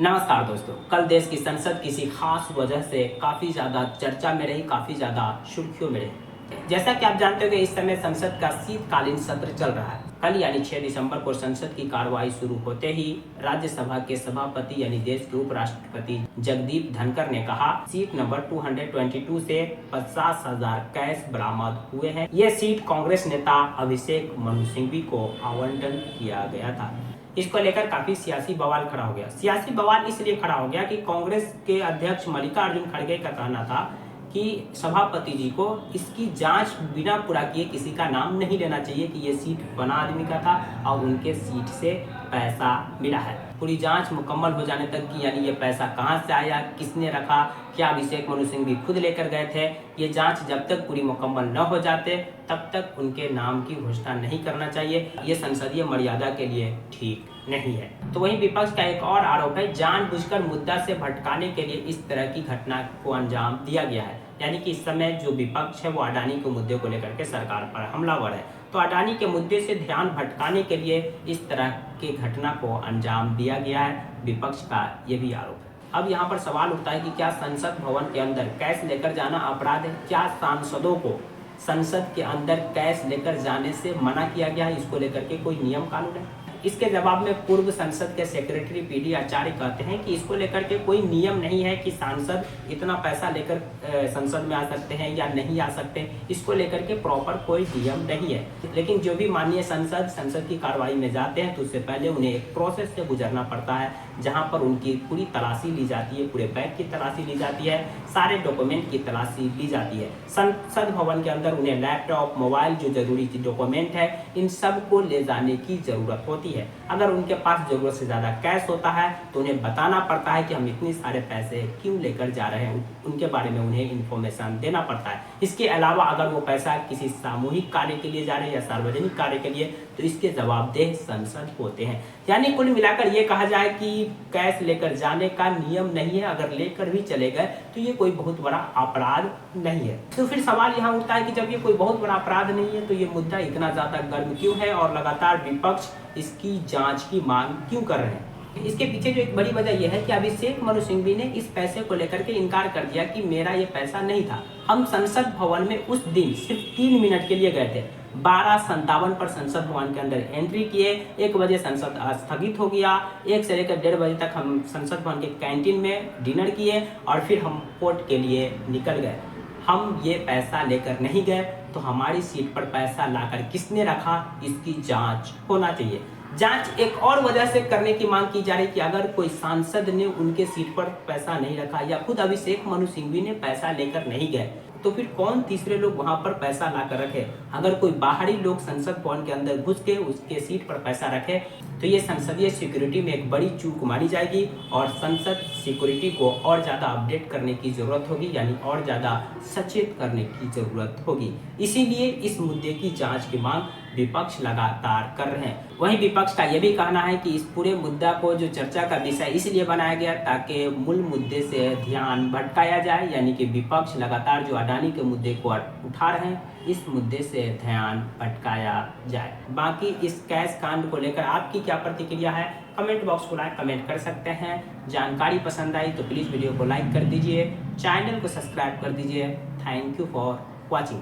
नमस्कार दोस्तों। कल देश की संसद किसी खास वजह से काफ़ी ज़्यादा चर्चा में रही, काफ़ी ज़्यादा सुर्खियों में रही। जैसा कि आप जानते हो कि इस समय संसद का शीतकालीन सत्र चल रहा है। कल यानी 6 दिसंबर को संसद की कार्रवाई शुरू होते ही राज्यसभा के सभापति यानी देश के उपराष्ट्रपति जगदीप धनखड़ ने कहा, सीट नंबर 222 से 50,000 कैश बरामद हुए हैं। ये सीट कांग्रेस नेता अभिषेक मनु सिंघवी को आवंटन किया गया था। इसको लेकर काफी सियासी बवाल खड़ा हो गया। सियासी बवाल इसलिए खड़ा हो गया कि कांग्रेस के अध्यक्ष मल्लिकार्जुन खड़गे का कहना था कि सभापति जी को इसकी जांच बिना पूरा किए किसी का नाम नहीं लेना चाहिए कि ये सीट बना आदमी का था और उनके सीट से पैसा मिला है। पूरी जांच मुकम्मल हो जाने तक की, यानी ये पैसा कहां से आया, किसने रखा, क्या अभिषेक मनु सिंघवी खुद लेकर गए थे, ये जांच जब तक पूरी मुकम्मल न हो जाते तब तक उनके नाम की घोषणा नहीं करना चाहिए। ये संसदीय मर्यादा के लिए ठीक नहीं है। तो वहीं विपक्ष का एक और आरोप है, जानबूझकर मुद्दा से भटकाने के लिए इस तरह की घटना को अंजाम दिया गया है। यानी कि इस समय जो विपक्ष है वो अडानी के मुद्दे को लेकर के सरकार पर हमलावर है। तो अडानी के मुद्दे से ध्यान भटकाने के लिए इस तरह की घटना को अंजाम दिया गया है। विपक्ष का ये भी आरोप है। अब यहाँ पर सवाल उठता है कि क्या संसद भवन के अंदर कैश लेकर जाना अपराध है? क्या सांसदों को संसद के अंदर कैश लेकर जाने से मना किया गया है? इसको लेकर के कोई नियम कानून है? इसके जवाब में पूर्व संसद के सेक्रेटरी पीडी आचार्य कहते हैं कि इसको लेकर के कोई नियम नहीं है कि सांसद इतना पैसा लेकर संसद में आ सकते हैं या नहीं आ सकते। इसको लेकर के प्रॉपर कोई नियम नहीं है। लेकिन जो भी माननीय संसद की कार्रवाई में जाते हैं तो उससे पहले उन्हें एक प्रोसेस से गुजरना पड़ता है, जहां पर उनकी पूरी तलाशी ली जाती है, पूरे बैग की तलाशी ली जाती है, सारे डॉक्यूमेंट की तलाशी ली जाती है। संसद भवन के अंदर उन्हें लैपटॉप, मोबाइल, जो जरूरी डॉक्यूमेंट है, इन सब को ले जाने की जरूरत होती है। अगर उनके पास जरूरत से ज्यादा कैश होता है तो उन्हें बताना पड़ता है कि हम इतने सारे पैसे क्यों लेकर जा रहे हैं, उनके बारे में उन्हें इन्फॉर्मेशन देना पड़ता है। इसके अलावा अगर वो पैसा किसी सामूहिक कार्य के लिए जा रहे हैं या सार्वजनिक कार्य के लिए तो इसके जवाबदेह संसद होते हैं। यानी कुल मिलाकर ये कहा जाए कि कैश लेकर जाने का नियम नहीं है। अगर लेकर भी चले गए तो ये कोई बहुत बड़ा अपराध नहीं है। तो फिर सवाल यहाँ उठता है कि जब ये कोई बहुत बड़ा अपराध नहीं है तो ये मुद्दा इतना ज्यादा गर्म क्यों है और लगातार विपक्ष इसकी जांच की मांग क्यों कर रहे हैं? इसके पीछे जो एक बड़ी वजह यह है कि अभिषेक मनु सिंघवी ने इस पैसे को लेकर के इनकार कर दिया कि मेरा ये पैसा नहीं था। हम संसद भवन में उस दिन सिर्फ 3 मिनट के लिए गए थे। 12:57 पर संसद भवन के अंदर एंट्री किए। 1 बजे संसद स्थगित हो गया। 1 से लेकर 1:30 बजे तक हम संसद भवन के कैंटीन में डिनर किए और फिर हम कोर्ट के लिए निकल गए। हम ये पैसा लेकर नहीं गए तो हमारी सीट पर पैसा लाकर किसने रखा, इसकी जांच होना चाहिए। जांच एक और वजह से करने की मांग की जा रही है कि अगर कोई सांसद ने उनके सीट पर पैसा नहीं रखा या खुद अभिषेक मनु सिंघवी ने पैसा लेकर नहीं गए तो फिर कौन तीसरे लोग वहां पर पैसा लाकर रखे? अगर कोई बाहरी लोग संसद भवन के अंदर घुस के उसके सीट पर पैसा रखे तो ये संसदीय सिक्योरिटी में एक बड़ी चूक मानी जाएगी और संसद सिक्योरिटी को और ज्यादा अपडेट करने की जरूरत होगी, यानी और ज्यादा सचेत करने की जरूरत होगी। इसीलिए इस मुद्दे की जांच की मांग विपक्ष लगातार कर रहे हैं। वहीं विपक्ष का यह भी कहना है कि इस पूरे मुद्दा को जो चर्चा का विषय इसलिए बनाया गया ताकि मूल मुद्दे से ध्यान भटकाया जाए, यानी कि विपक्ष लगातार जो अडानी के मुद्दे को उठा रहे हैं इस मुद्दे से ध्यान भटकाया जाए। बाकी इस कैश कांड को लेकर आपकी क्या प्रतिक्रिया है? कमेंट बॉक्स को कमेंट कर सकते हैं। जानकारी पसंद आई तो प्लीज़ वीडियो को लाइक कर दीजिए, चैनल को सब्सक्राइब कर दीजिए। Thank you for watching.